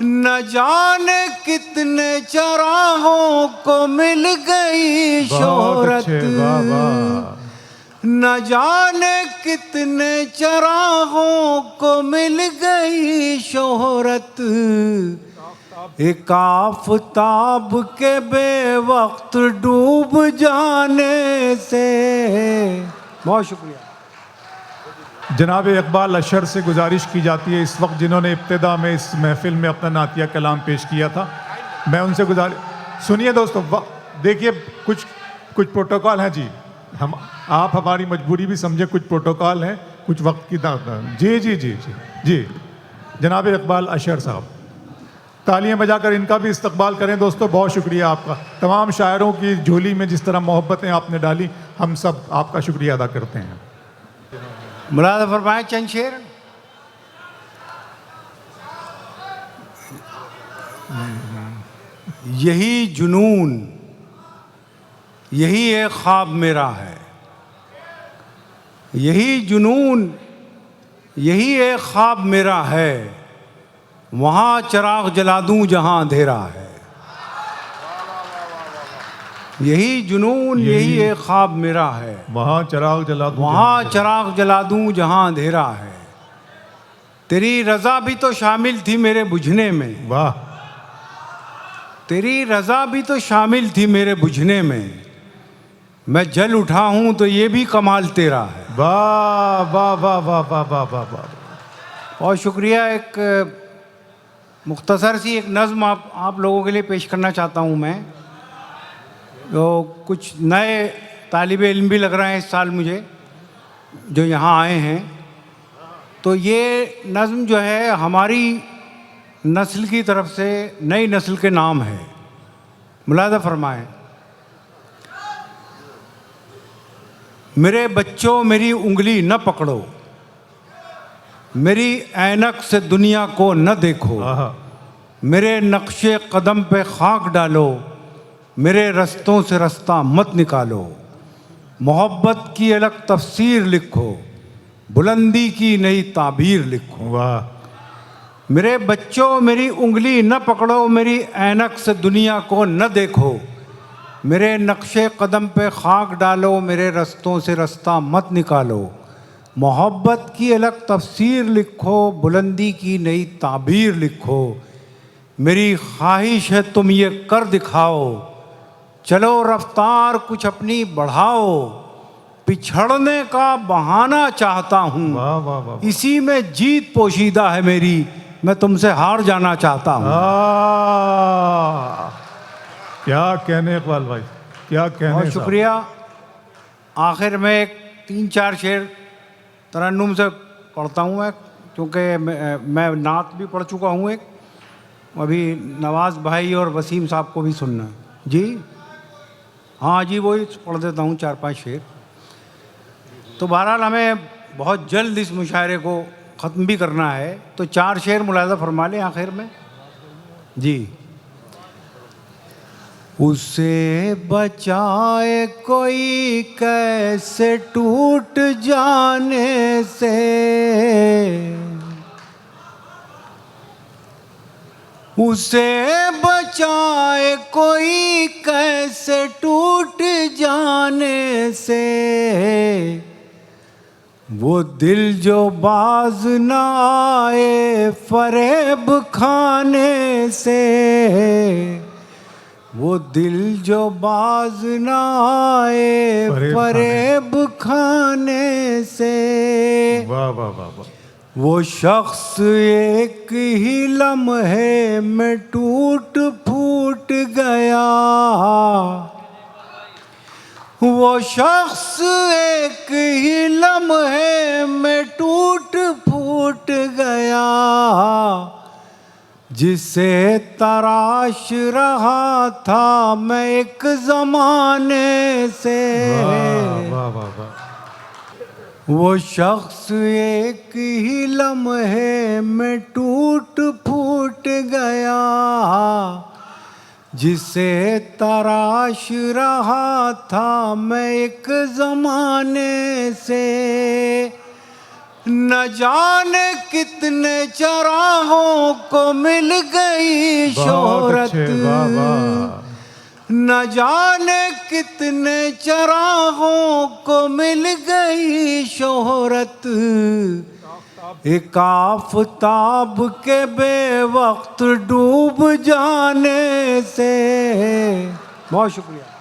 न जाने कितने चराहों को मिल गई शोहरत, न जाने कितने चराहों को मिल गई शोहरत, एक आफताब के बेवक्त डूब जाने से। बहुत शुक्रिया। जनाब इकबाल अशर से गुजारिश की जाती है इस वक्त जिन्होंने इब्तिदा में इस महफिल में अपना नातिया कलाम पेश किया था, मैं उनसे गुजारिश। सुनिए दोस्तों, देखिए कुछ प्रोटोकॉल हैं जी, हम आप हमारी मजबूरी भी समझे, कुछ प्रोटोकॉल हैं, कुछ वक्त की दावत। जी जी जी जी जी जनाब इकबाल अशर साहब, तालियां बजाकर इनका भी इस्तकबाल करें दोस्तों। बहुत शुक्रिया आपका, तमाम शायरों की झोली में जिस तरह मोहब्बतें आपने डाली, हम सब आपका शुक्रिया अदा करते हैं। मुलाज़ा फरमाए चंद शेर। यही जुनून, यही एक ख्वाब मेरा है, यही जुनून, यही एक ख्वाब मेरा है, वहाँ चिराग जला दूँ जहाँ अंधेरा है। यही जुनून, यही एक ख्वाब मेरा है, वहाँ चिराग जला दूँ, वहाँ चिराग जला दूँ जहाँ अंधेरा है। तेरी रज़ा भी तो शामिल थी मेरे बुझने में, वाह, तेरी रज़ा भी तो शामिल थी मेरे बुझने में, मैं जल उठा हूँ तो ये भी कमाल तेरा है। वाह वाह वाह वाह वाह वाह वाह वाह। बहुत शुक्रिया। एक मुख्तसर सी एक नज़्म आप लोगों के लिए पेश करना चाहता हूँ मैं। तो कुछ नए तालिब इल्म भी लग रहे हैं इस साल मुझे, जो यहाँ आए हैं। तो ये नज़्म जो है हमारी नस्ल की तरफ से नई नस्ल के नाम है। मुलाज़ा फरमाएं। मेरे बच्चों मेरी उंगली न पकड़ो, मेरी ऐनक से दुनिया को न देखो, मेरे नक्शे कदम पे खाक डालो, मेरे रस्तों से रास्ता मत निकालो, मोहब्बत की अलग तफसीर लिखो, बुलंदी की नई ताबीर लिखो। वाह। मेरे बच्चों मेरी उंगली न पकड़ो, मेरी ऐनक से दुनिया को न देखो, मेरे नक्शे कदम पे खाक डालो, मेरे रस्तों से रास्ता मत निकालो, मोहब्बत की अलग तफसीर लिखो, बुलंदी की नई ताबीर लिखो, मेरी ख्वाहिश है तुम ये कर दिखाओ, चलो रफ्तार कुछ अपनी बढ़ाओ, पिछड़ने का बहाना चाहता हूँ, वाह वाह वाह। इसी में जीत पोशीदा है मेरी, मैं तुमसे हार जाना चाहता हूँ। क्या कहने इकबाल भाई, क्या कहने। बहुत शुक्रिया। आखिर में एक 3-4 शेर तरन्नुम से पढ़ता हूँ मैं, क्योंकि मैं नात भी पढ़ चुका हूँ एक, अभी नवाज़ भाई और वसीम साहब को भी सुनना है। जी हाँ जी, वही पढ़ देता हूँ 4-5 शेर। तो बहरहाल हमें बहुत जल्द इस मुशायरे को ख़त्म भी करना है, तो 4 शेर मुलाज़ा फरमा लें आखिर में। जी। उसे बचाए कोई कैसे टूट जाने से, उसे बचाए कोई कैसे टूट जाने से, वो दिल जो बाज न आए फरेब खाने से, वो दिल जो बाज न आए फरेब खाने से। वाह वाह वाह वाह। वो शख्स एक ही लम्हे में टूट फूट गया, वो शख्स एक ही लम्हे में टूट फूट गया, जिसे तराश रहा था मैं एक ज़माने से। वाह वाह वाह। वो शख्स एक ही लम्हे में टूट फूट गया, जिसे तराश रहा था मैं एक ज़माने से। न जाने कितने चराहों को मिल गई बहुत शोहरत, अच्छे, वाह वाह। न जाने कितने चराहों को मिल गई शोहरत, एक आफताब के बेवक्त डूब जाने से। बहुत शुक्रिया।